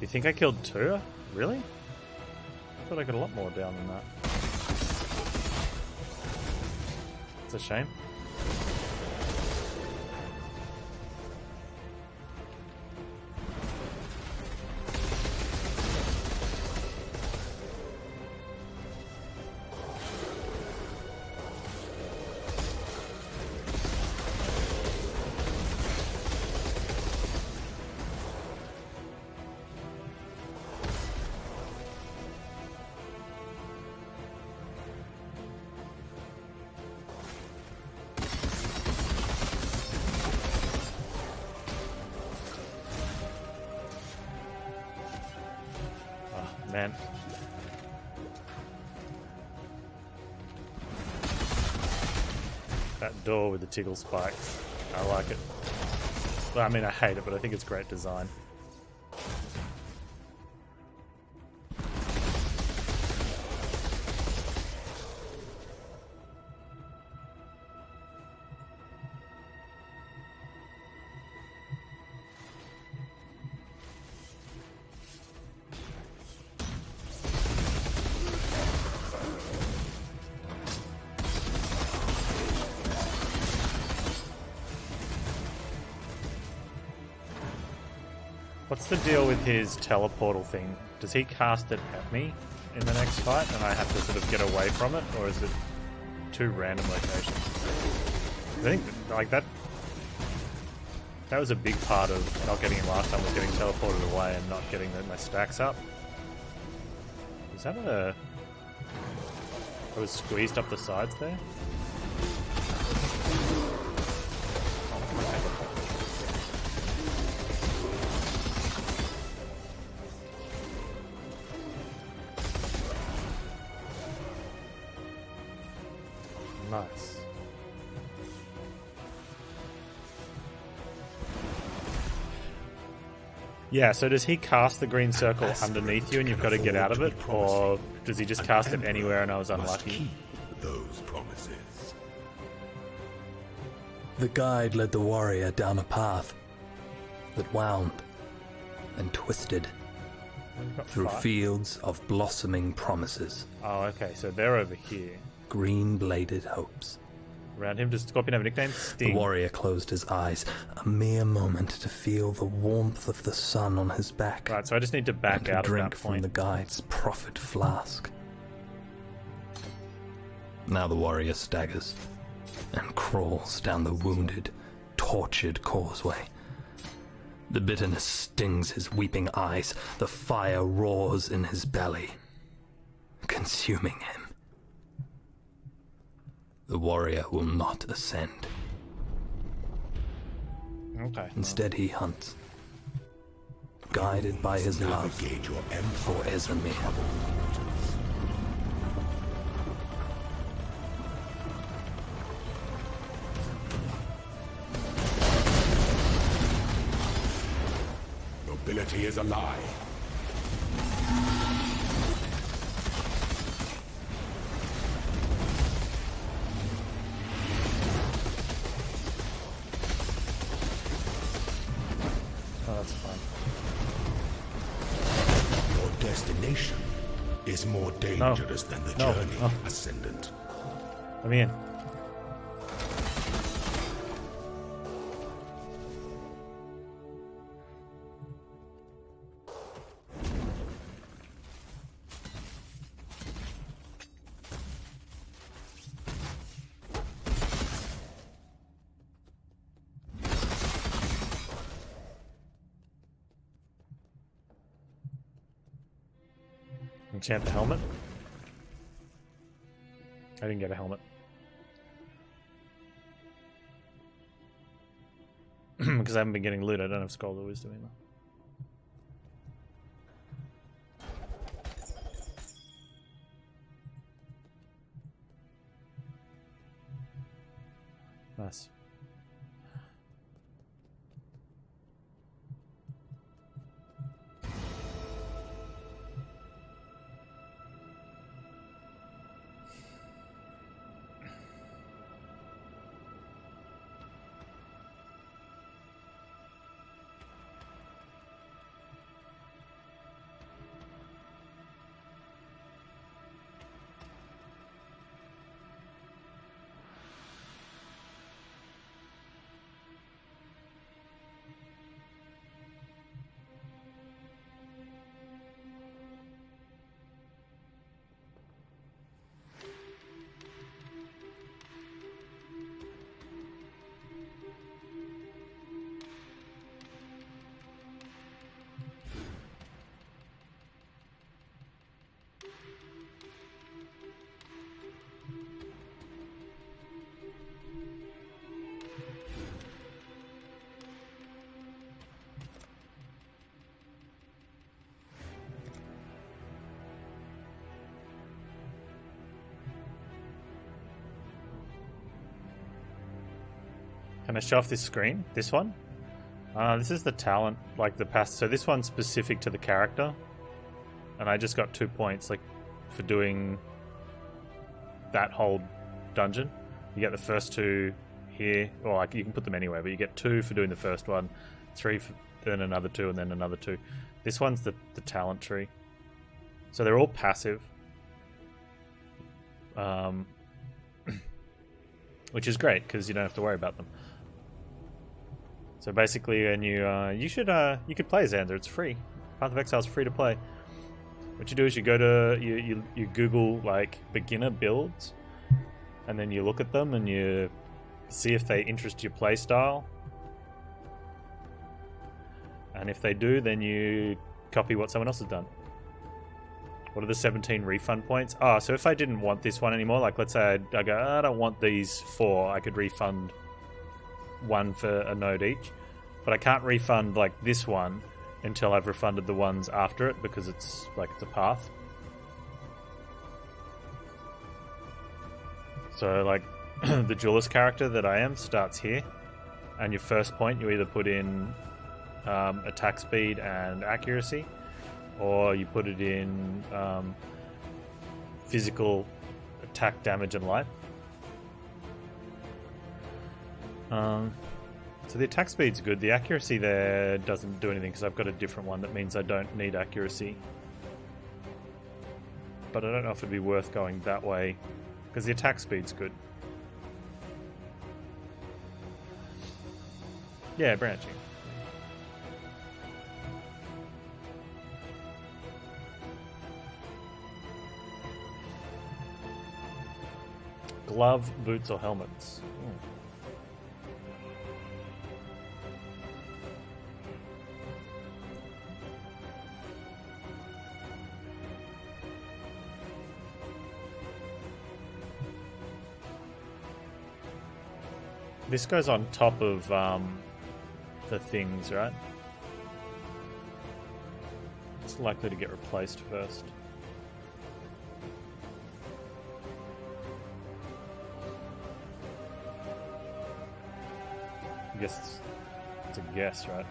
You think I killed 2? Really? I thought I got a lot more down than that. It's a shame. Man. That door with the tickle spikes. I like it. Well, I mean, I hate it, but I think it's great design. What's the deal with his teleportal thing? Does he cast it at me in the next fight and I have to sort of get away from it? Or is it 2 random locations? I think like that was a big part of not getting him last time, was getting teleported away and not getting my stacks up. Is that I was squeezed up the sides there? Nice. Yeah, so does he cast the green circle underneath you and you've got to get out of it? Or does he just cast it anywhere and I was unlucky? Those promises. The guide led the warrior down a path that wound and twisted through fields of blossoming promises. Oh, okay, so they're over here. Green-bladed hopes. Around him, does Scorpion have a nickname? Sting. The warrior closed his eyes, a mere moment to feel the warmth of the sun on his back. Right, so I just need to back out and to drink at that point. from the guide's proffered flask. Now the warrior staggers and crawls down the wounded, tortured causeway. The bitterness stings his weeping eyes. The fire roars in his belly, consuming him. The warrior will not ascend. Okay. Instead he hunts, guided by his love for Esamir. Nobility is a lie. Destination is more dangerous than the journey, Ascendant. Let me in. Enchant the helmet. I didn't get a helmet. Because I haven't been getting loot, I don't have Scroll of Wisdom either. Nice. Can I show off this screen? This one? This is the talent, like the past. So this one's specific to the character. And I just got 2 points, like, for doing that whole dungeon. You get the first 2 here, or like you can put them anywhere, but you get 2 for doing the first one, 3 for then another 2, and then another 2. This one's the talent tree. So they're all passive. Which is great, because you don't have to worry about them. So basically, and you could play Xander. It's free. Path of Exile is free to play. What you do is you go to you Google like beginner builds, and then you look at them and you see if they interest your playstyle. And if they do, then you copy what someone else has done. What are the 17 refund points? Oh, so if I didn't want this one anymore, like let's say I go, I don't want these 4, I could refund 1 for a node each. But I can't refund like this one until I've refunded the ones after it, because it's like it's a path. So like the duelist character that I am starts here, and your first point you either put in attack speed and accuracy, or you put it in physical attack damage and life. So the attack speed's good. The accuracy there doesn't do anything because I've got a different one that means I don't need accuracy. But I don't know if it'd be worth going that way because the attack speed's good. Yeah, branching. Glove, boots, or helmets. This goes on top of the things, right? It's likely to get replaced first. I guess it's a guess, right?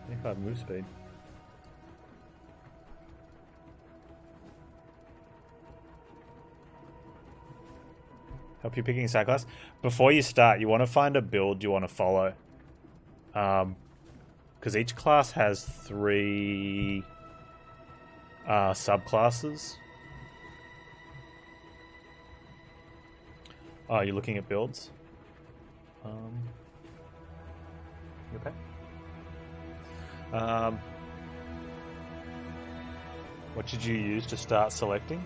25 move speed. Help you picking a side class. Before you start, you want to find a build you want to follow. Because each class has 3 subclasses. Oh, you're looking at builds? You okay? What did you use to start selecting?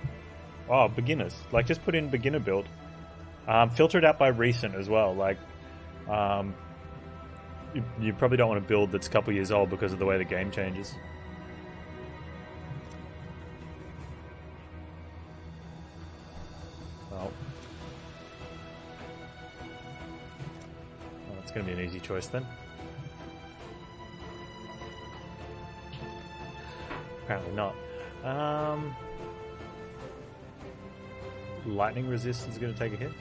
Oh, beginners. Like, just put in beginner build. Filter it out by recent as well. Like, you probably don't want a build that's a couple years old because of the way the game changes. Well, that's going to be an easy choice then. Apparently not. Lightning resistance is going to take a hit.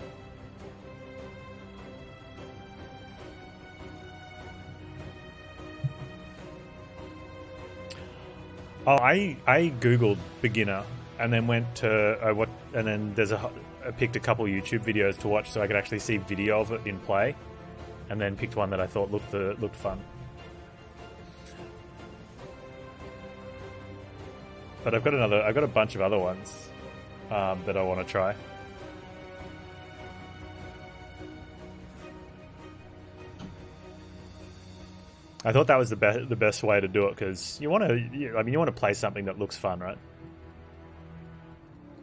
Oh, I googled beginner and then went to and then I picked a couple YouTube videos to watch so I could actually see video of it in play, and then picked one that I thought looked fun. But I've got a bunch of other ones that I want to try. I thought that was the best way to do it because you want to play something that looks fun, right?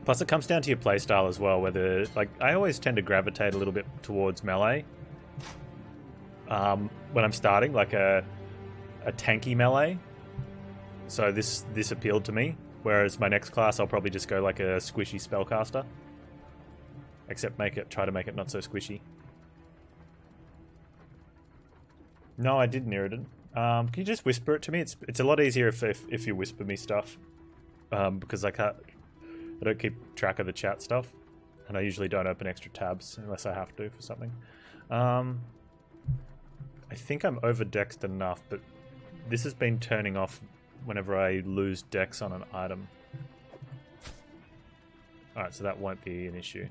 Plus, it comes down to your playstyle as well. Whether, like, I always tend to gravitate a little bit towards melee when I'm starting, like a tanky melee. So this appealed to me. Whereas my next class, I'll probably just go like a squishy spellcaster, except try to make it not so squishy. No, I did Mirrodin. Can you just whisper it to me? It's a lot easier if you whisper me stuff, because I don't keep track of the chat stuff. And I usually don't open extra tabs unless I have to for something. I think I'm over-dexed enough, but this has been turning off whenever I lose dex on an item. Alright, so that won't be an issue.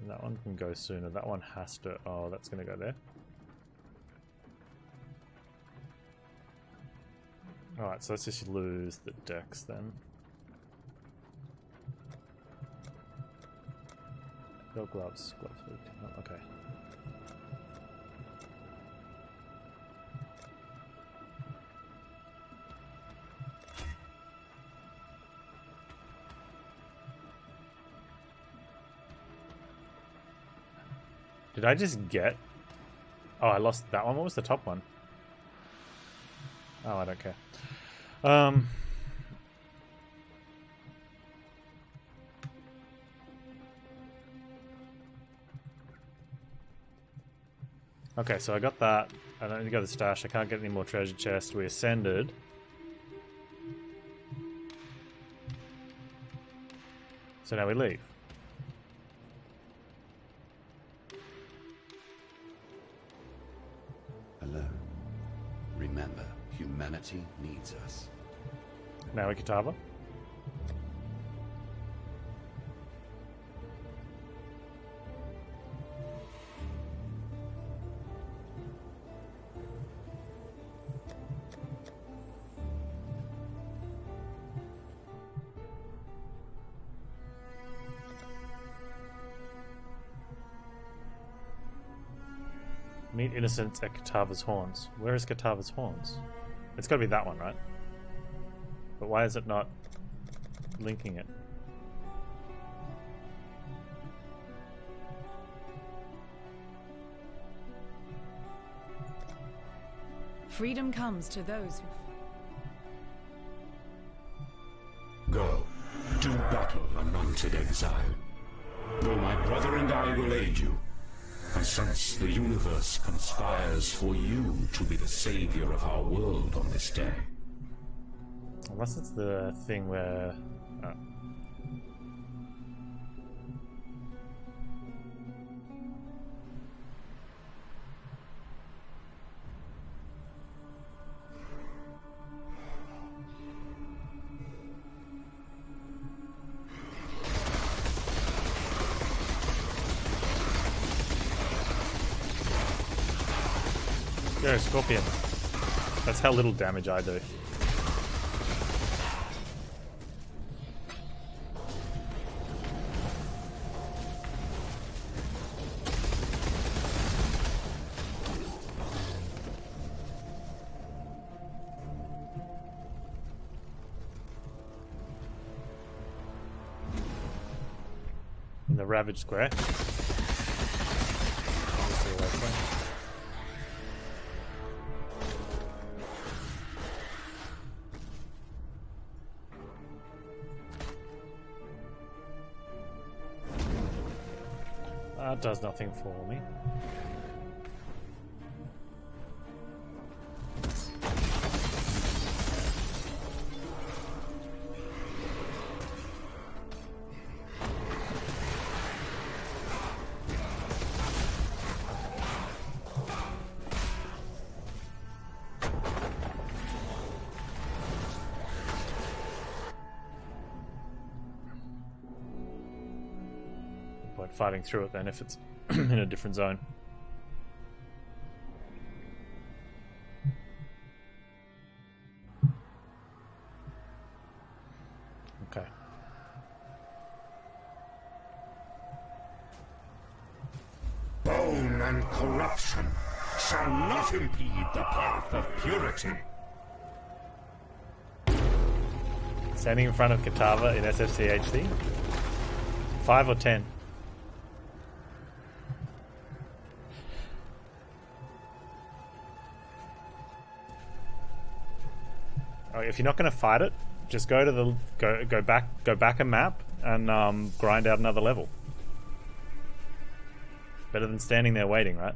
And that one can go sooner. That one has to... Oh, that's going to go there. Alright, so let's just lose the dex then. No gloves. Gloves. Okay. Did I just get... Oh, I lost that one. What was the top one? Oh, I don't care. Okay, so I got that. I don't need to go to the stash. I can't get any more treasure chests. We ascended. So now we leave. Hello. Remember, humanity needs us. Now we Katava. Meet innocents at Katava's Horns. Where is Katava's Horns? It's got to be that one, right? But why is it not linking it? Freedom comes to those who... Go. Do battle, anointed exile. Though my brother and I will aid you, I sense the universe conspires for you to be the savior of our world on this day. Unless it's the thing where... Oh. Yo, Scorpion. That's how little damage I do. In the Ravage Square. That does nothing for me. Fighting through it then if it's in a different zone. Okay. Bone and corruption shall not impede the path of purity. Standing in front of Katava in SFC HD? 5 or 10? If you're not going to fight it, just go to the go back a map and grind out another level. Better than standing there waiting, right?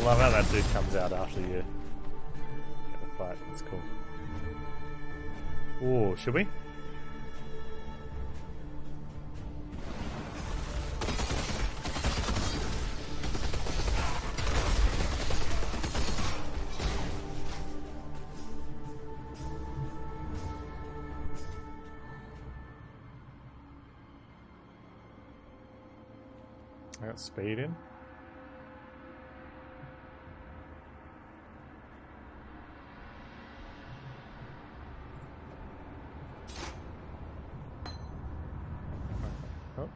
love how that dude comes out after you get the fight. That's cool. Ooh, should we? I got speed in. Oh.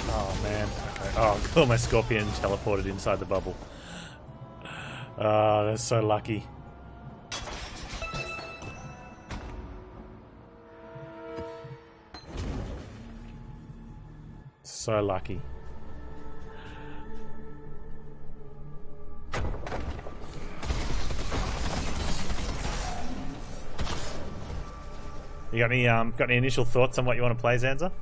Oh man. Okay. Oh, cool. My scorpion teleported inside the bubble. Oh, that's so lucky. So lucky. You got any initial thoughts on what you want to play, Zanza?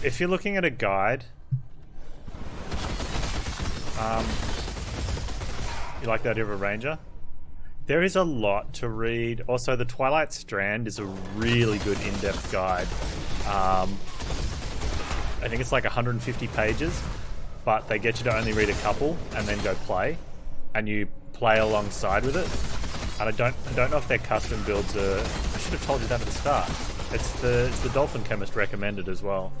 If you're looking at a guide, you like the idea of a ranger? There is a lot to read. Also, the Twilight Strand is a really good in-depth guide. I think it's like 150 pages, but they get you to only read a couple and then go play, and you play alongside with it. And I don't know if their custom builds are. I should have told you that at the start. It's the Dolphin Chemist recommended as well.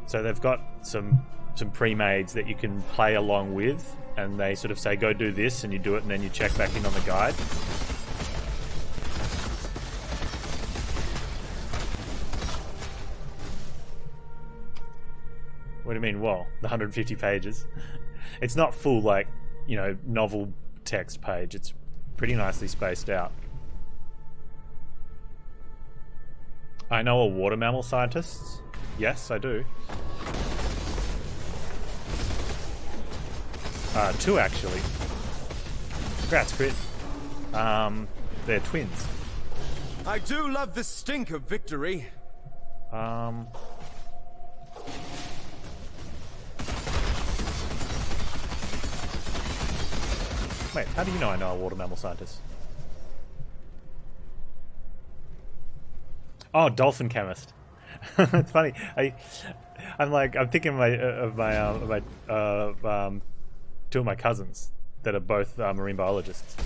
So they've got some pre-mades that you can play along with, and they sort of say go do this, and you do it, and then you check back in on the guide. What do you mean? Well, the 150 pages. It's not full, like, you know, novel text page. It's pretty nicely spaced out. I know a water mammal scientists. Yes, I do. 2 actually. Congrats, Crit. They're twins. I do love the stink of victory. Wait, how do you know I know a water mammal scientist? Oh, dolphin chemist. It's funny. I'm thinking of my 2 of my cousins that are both marine biologists.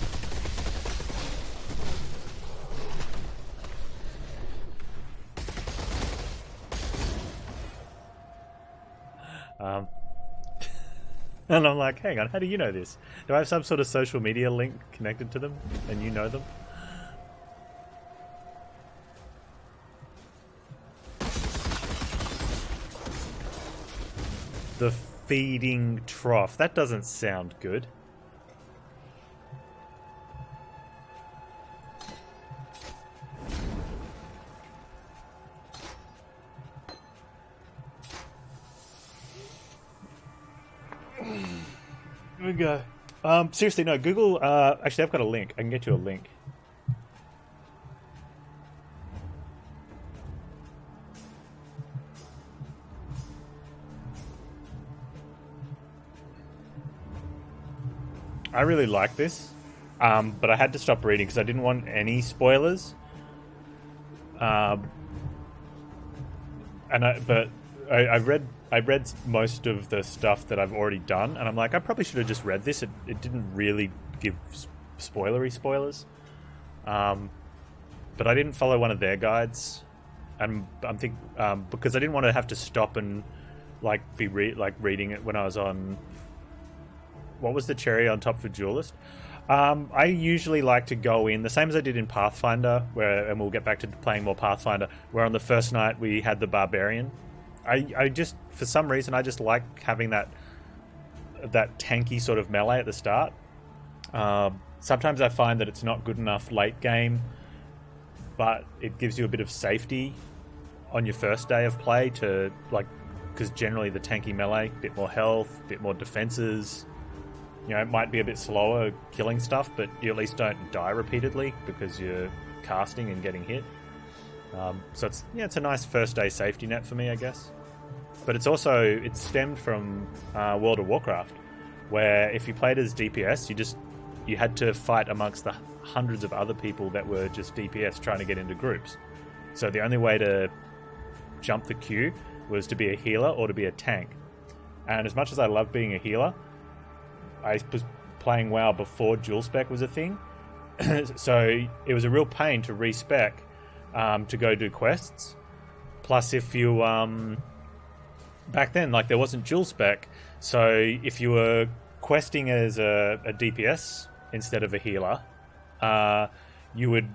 And I'm like, hang on, how do you know this? Do I have some sort of social media link connected to them and you know them? The feeding trough. That doesn't sound good. Here we go. Seriously, no, Google, actually I've got a link. I can get you a link. I really like this, but I had to stop reading because I didn't want any spoilers. I read most of the stuff that I've already done, and I'm like, I probably should have just read this. It didn't really give spoilers. But I didn't follow one of their guides, and I'm think because I didn't want to have to stop and like be reading it when I was on. What was the cherry on top for Duelist? I usually like to go in the same as I did in Pathfinder, and we'll get back to playing more Pathfinder, where on the first night we had the Barbarian. I just, for some reason, I just like having that tanky sort of melee at the start. Sometimes I find that it's not good enough late game, but it gives you a bit of safety on your first day of play to, like, because generally the tanky melee, a bit more health, a bit more defenses. You know, it might be a bit slower killing stuff, but you at least don't die repeatedly because you're casting and getting hit. So it's a nice first day safety net for me, I guess. But it's stemmed from World of Warcraft, where if you played as DPS, you had to fight amongst the hundreds of other people that were just DPS trying to get into groups. So the only way to jump the queue was to be a healer or to be a tank. And as much as I love being a healer, I was playing WoW before dual spec was a thing, so it was a real pain to respec to go do quests. Plus, if you back then, like, there wasn't dual spec, so if you were questing as a DPS instead of a healer, you would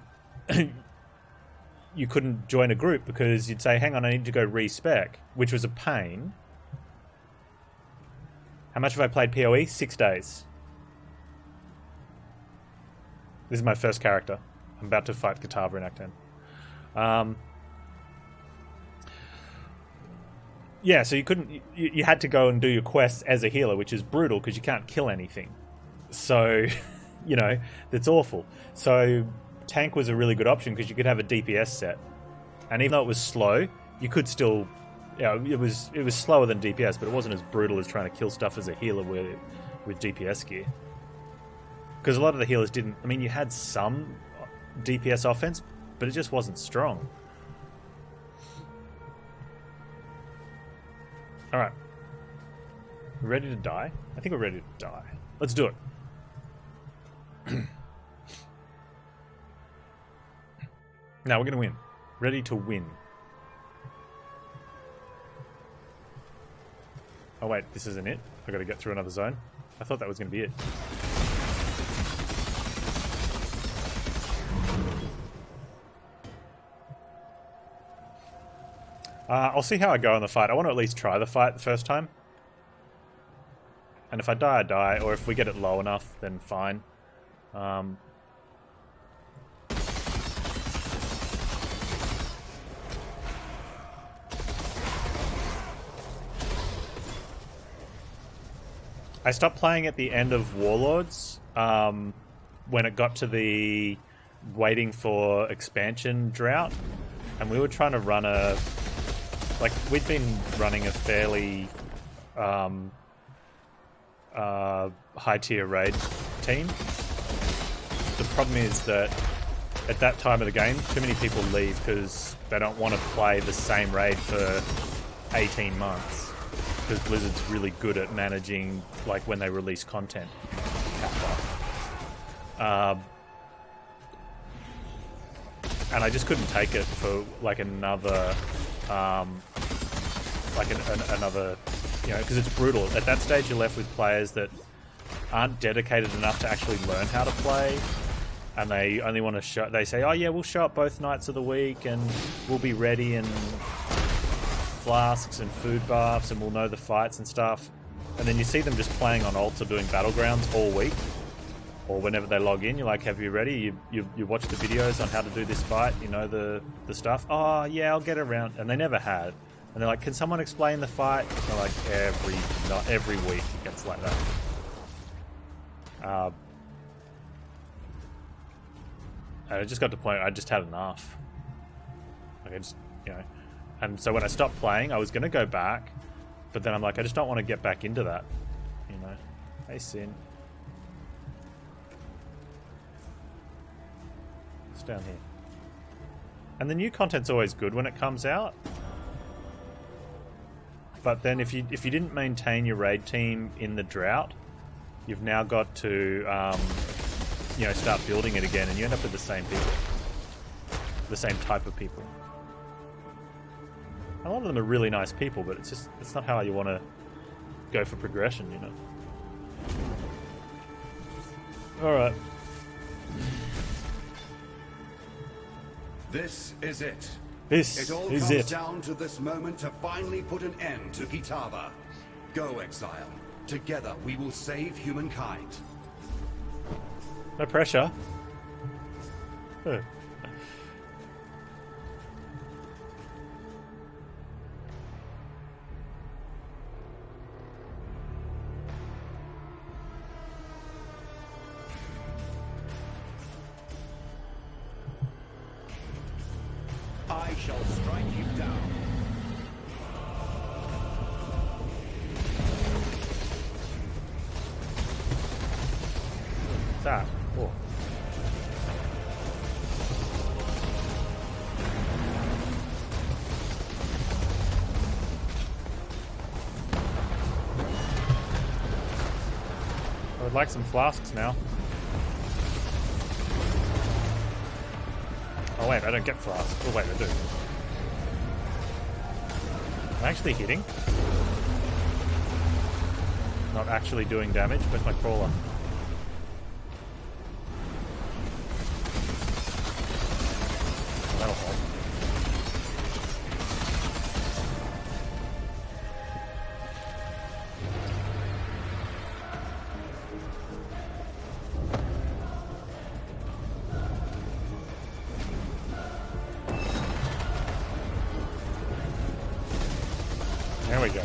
you couldn't join a group because you'd say, "Hang on, I need to go respec," which was a pain. How much have I played PoE? 6 days. This is my first character. I'm about to fight Katava in Act 10. Yeah, so you had to go and do your quests as a healer, which is brutal because you can't kill anything. So, you know, that's awful. So tank was a really good option because you could have a DPS set. And even though it was slow, you could still... Yeah, it was slower than DPS, but it wasn't as brutal as trying to kill stuff as a healer with DPS gear. Because a lot of the healers didn't... I mean, you had some DPS offense, but it just wasn't strong. Alright. Ready to die? I think we're ready to die. Let's do it. Now we're going to win. Ready to win. Oh wait, this isn't it. I've got to get through another zone. I thought that was going to be it. I'll see how I go in the fight. I want to at least try the fight the first time. And if I die, I die. Or if we get it low enough, then fine. I stopped playing at the end of Warlords when it got to the waiting for expansion drought, and we were trying to run we'd been running a fairly high tier raid team. The problem is that at that time of the game, too many people leave because they don't want to play the same raid for 18 months. Because Blizzard's really good at managing, like, when they release content. And I just couldn't take it for, like, another, another, you know, because it's brutal. At that stage, you're left with players that aren't dedicated enough to actually learn how to play, and they only want to show. They say, "Oh yeah, we'll show up both nights of the week, and we'll be ready and." Flasks and food baths, and we'll know the fights and stuff, and then you see them just playing on alts or doing battlegrounds all week, or whenever they log in, you're like, "Have you ready? You watch the videos on how to do this fight, you know the stuff." "Oh yeah, I'll get around," and they never had. And they're like, "Can someone explain the fight?" And they're like, every week it gets like that. And it just got to the point I just had enough. Like, I just, you know. And so when I stopped playing, I was going to go back, but then I'm like, I just don't want to get back into that, you know. Hey, Sin. It's down here. And the new content's always good when it comes out. But then if you didn't maintain your raid team in the drought, you've now got to you know, start building it again, and you end up with the same people, the same type of people. A lot of them are really nice people, but it's not how you want to go for progression, you know. All right. This is it. This It all is comes it. down to this moment to finally put an end to Kitava. Go, Exile. Together we will save humankind. No pressure. Huh. I shall strike you down. What's that? Oh. I would like some flasks now. Oh wait, I don't get flasks. Oh wait, I do. Am I actually hitting? Not actually doing damage. Where's my crawler? That'll help. There we go.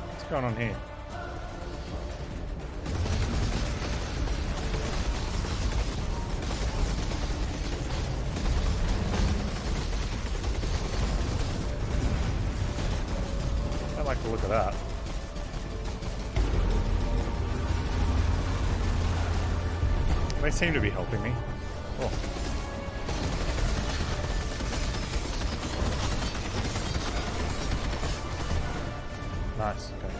What's going on here? I like the look of that. They seem to be helping me. Oh. Nice, okay.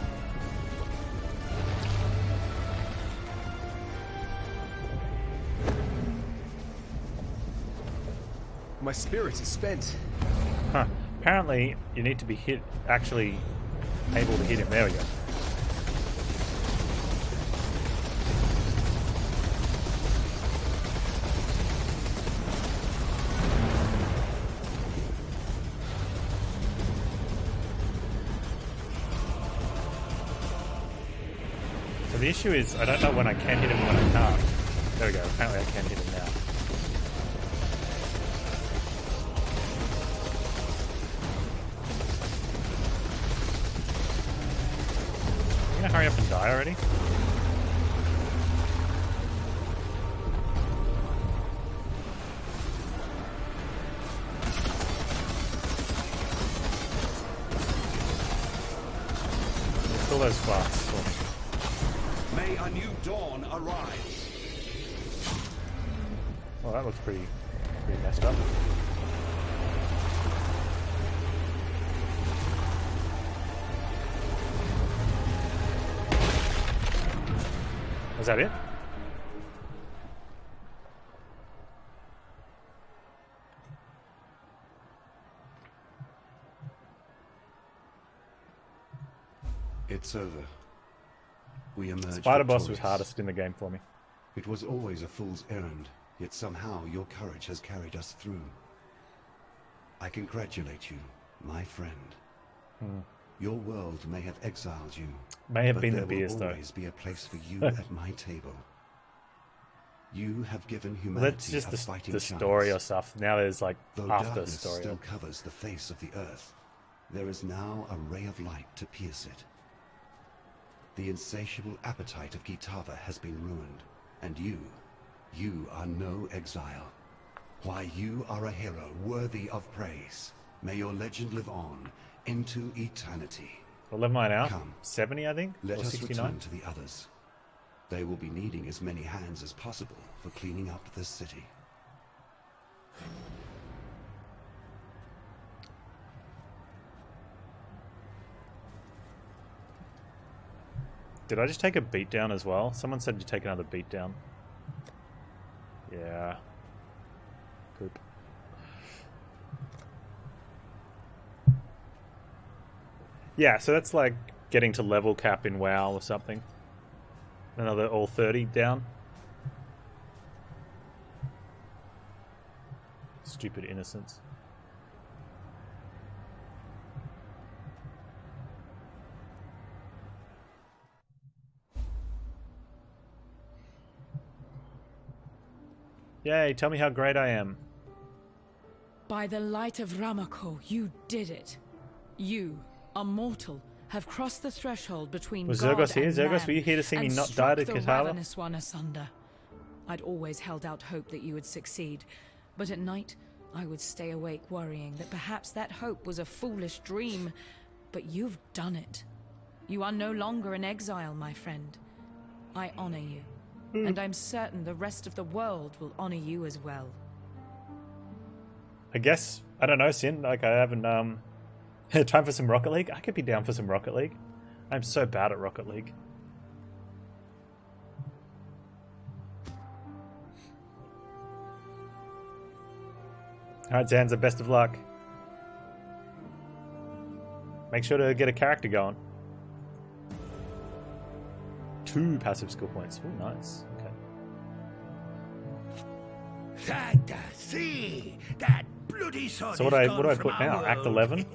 My spirit is spent. Huh. Apparently, you need to be actually able to hit him. There we go. So the issue is, I don't know when I can hit him and when I can't. There we go. Apparently I can hit him now. You gonna hurry up and die already? Kill those flasks. May a new dawn arise. Well, that looks pretty messed up. Was that it? It's over. We emerged Spider boss was victorious. hardest in the game for me. It was always a fool's errand, yet somehow your courage has carried us through. I congratulate you, my friend. Your world may have exiled you, May have but been there the beers, will though. always be a place for you at my table. You have given humanity That's just a fighting the chance. story or stuff. Now there's like Though after darkness story. still covers the face of the earth, there is now a ray of light to pierce it. The insatiable appetite of Kitava has been ruined, and you are no exile. Why, you are a hero worthy of praise. May your legend live on into eternity. What level am I now? Come. 70, I think? Let Or us 69? return to the others. They will be needing as many hands as possible for cleaning up this city. Did I just take a beatdown as well? Someone said you take another beatdown. Yeah. Poop. Yeah, so that's like getting to level cap in WoW or something. Another all 30 down. Stupid innocence. Yay, tell me how great I am. By the light of Ramako, you did it. You, a mortal, have crossed the threshold between Was God Zergos here? and Zergos, man, were you here to see me and not struck die to the Katara? ravenous one asunder. I'd always held out hope that you would succeed, but at night I would stay awake worrying that perhaps that hope was a foolish dream. But you've done it. You are no longer an exile, my friend. I honor you, and I'm certain the rest of the world will honor you as well. I guess, I don't know, Sin, like I haven't, time for some Rocket League? I could be down for some Rocket League. I'm so bad at Rocket League. Alright, Zanza, best of luck. Make sure to get a character going. 2 passive skill points. Oh, nice. Okay. See that bloody son. So what do I put now? Act 11?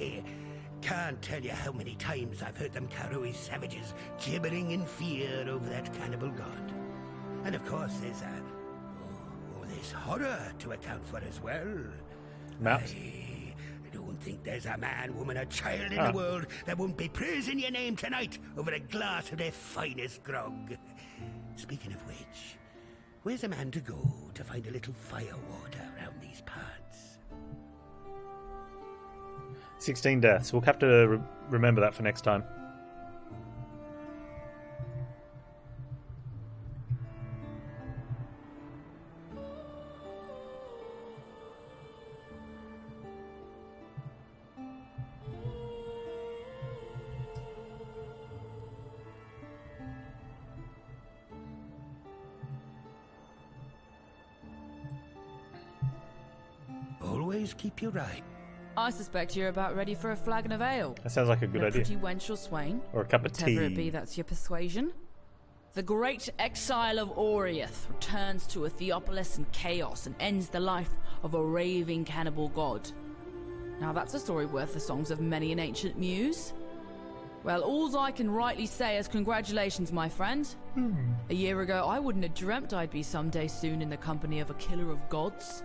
Can't tell you how many times I've heard them Karui savages gibbering in fear over that cannibal god. And of course there's this horror to account for as well. Maps. I don't think there's a man, woman, or child in the world that won't be praising your name tonight over a glass of their finest grog. Speaking of which, where's a man to go to find a little firewater around these parts? 16 deaths. We'll have to remember that for next time. Always keep your eye. I suspect you're about ready for a flagon of ale. That sounds like a good And idea. pretty wench or swain. Or a cup of Whatever it tea. be that's your persuasion. The great exile of Oriath returns to a Theopolis in chaos and ends the life of a raving cannibal god. Now that's a story worth the songs of many an ancient muse. Well, alls I can rightly say is congratulations, my friend. A year ago, I wouldn't have dreamt I'd be someday soon in the company of a killer of gods.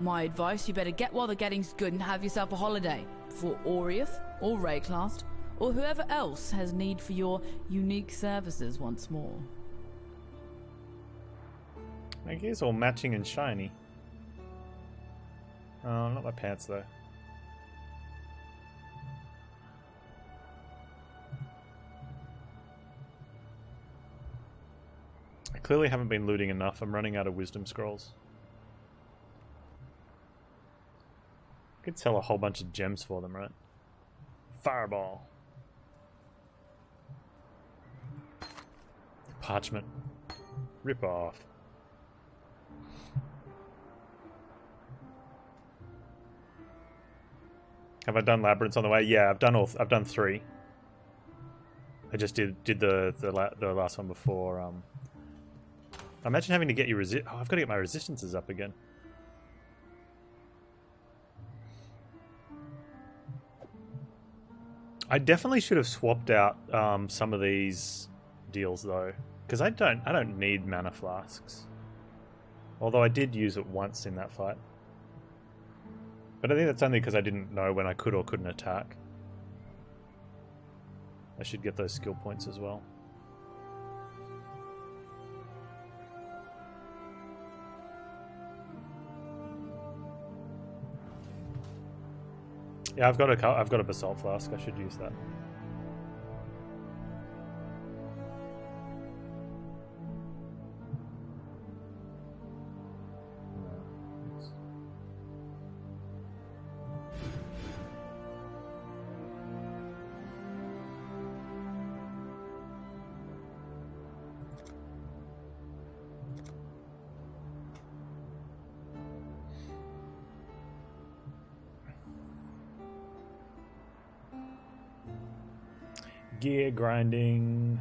My advice, you better get while the getting's good and have yourself a holiday for Oriath or Wraeclast or whoever else has need for your unique services once more. I guess all matching and shiny. Oh, not my pants though. I clearly haven't been looting enough. I'm running out of wisdom scrolls. I could sell a whole bunch of gems for them, right? Fireball. Parchment. Rip off. Have I done labyrinths on the way? Yeah, I've done 3. I just did the last one before. Imagine having to get your Oh, I've got to get my resistances up again. I definitely should have swapped out some of these deals though, because I don't need mana flasks. Although I did use it once in that fight. But I think that's only because I didn't know when I could or couldn't attack. I should get those skill points as well. Yeah, I've got a basalt flask. I should use that. Gear grinding.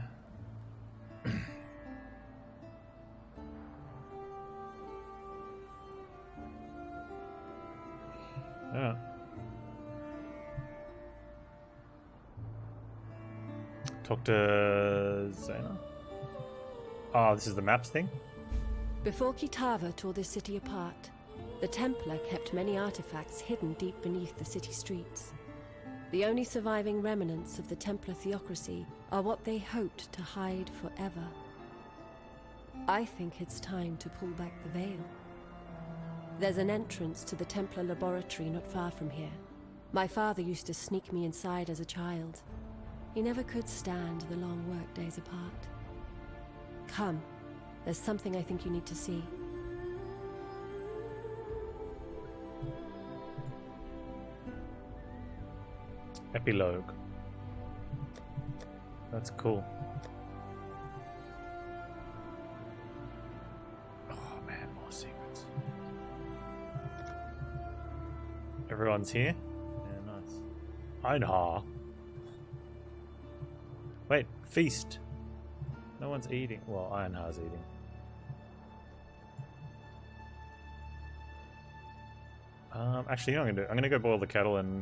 Yeah. Talk to Zena. Oh, this is the maps thing? Before Kitava tore this city apart, the Templar kept many artifacts hidden deep beneath the city streets. The only surviving remnants of the Templar theocracy are what they hoped to hide forever. I think it's time to pull back the veil. There's an entrance to the Templar laboratory not far from here. My father used to sneak me inside as a child. He never could stand the long work days apart. Come, there's something I think you need to see. Epilogue. That's cool. Oh man, more secrets. Everyone's here? Yeah, nice. Einhar. Wait, feast. No one's eating. Well, Einhar's eating. Actually, you know what I'm gonna go boil the kettle and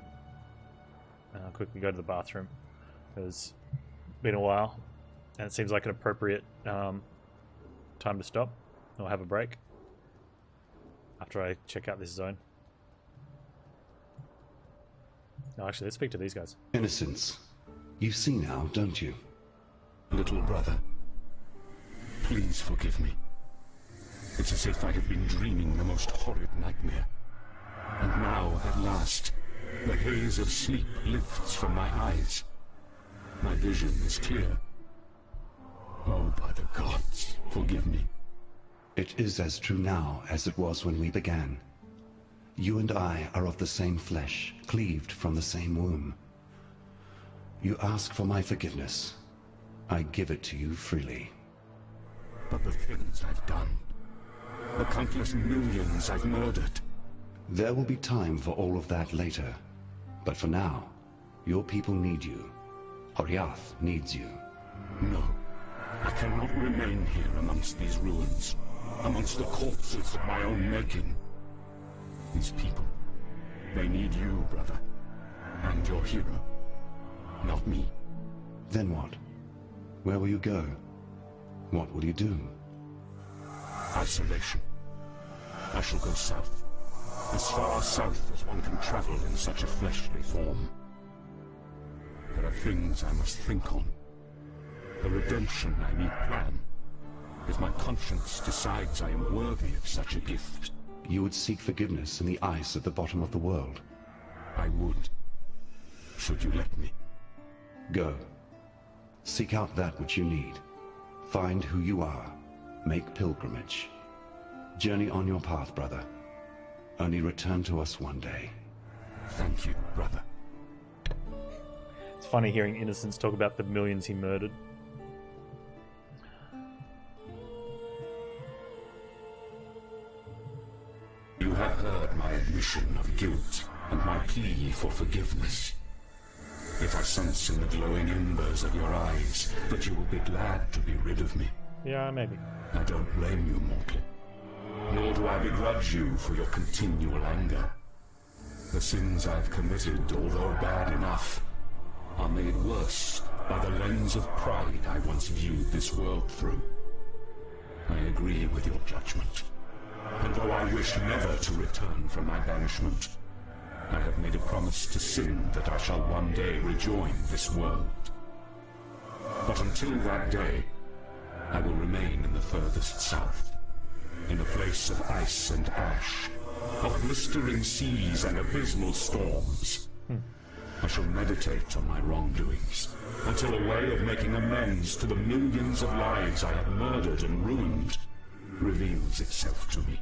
quickly go to the bathroom. It's been a while, and it seems like an appropriate time to stop or have a break after I check out this zone. No, actually, let's speak to these guys. Innocence. You see now, don't you? Little brother, please forgive me. It's as if I have been dreaming the most horrid nightmare. And now, at last, the haze of sleep lifts from my eyes. My vision is clear. Oh, by the gods, forgive me. It is as true now as it was when we began. You and I are of the same flesh, cleaved from the same womb. You ask for my forgiveness. I give it to you freely. But the things I've done, the countless millions I've murdered. There will be time for all of that later. But for now, your people need you. Oriath needs you. No, I cannot remain here amongst these ruins, amongst the corpses of my own making. These people, they need you, brother, and your hero, not me. Then what? Where will you go? What will you do? Isolation. I shall go south. As far south as one can travel in such a fleshly form. There are things I must think on. A redemption I need plan. If my conscience decides I am worthy of such a gift. You would seek forgiveness in the ice at the bottom of the world. I would. Should you let me. Go. Seek out that which you need. Find who you are. Make pilgrimage. Journey on your path, brother. Only return to us one day. Thank you, brother. It's funny hearing Innocence talk about the millions he murdered. You have heard my admission of guilt and my plea for forgiveness. If I sense in the glowing embers of your eyes that you will be glad to be rid of me. Yeah, maybe. I don't blame you, mortal. Nor do I begrudge you for your continual anger. The sins I've committed, although bad enough, are made worse by the lens of pride I once viewed this world through. I agree with your judgment. And though I wish never to return from my banishment, I have made a promise to sin that I shall one day rejoin this world. But until that day, I will remain in the furthest south, in a place of ice and ash, of blistering seas and abysmal storms. I shall meditate on my wrongdoings, until a way of making amends to the millions of lives I have murdered and ruined reveals itself to me.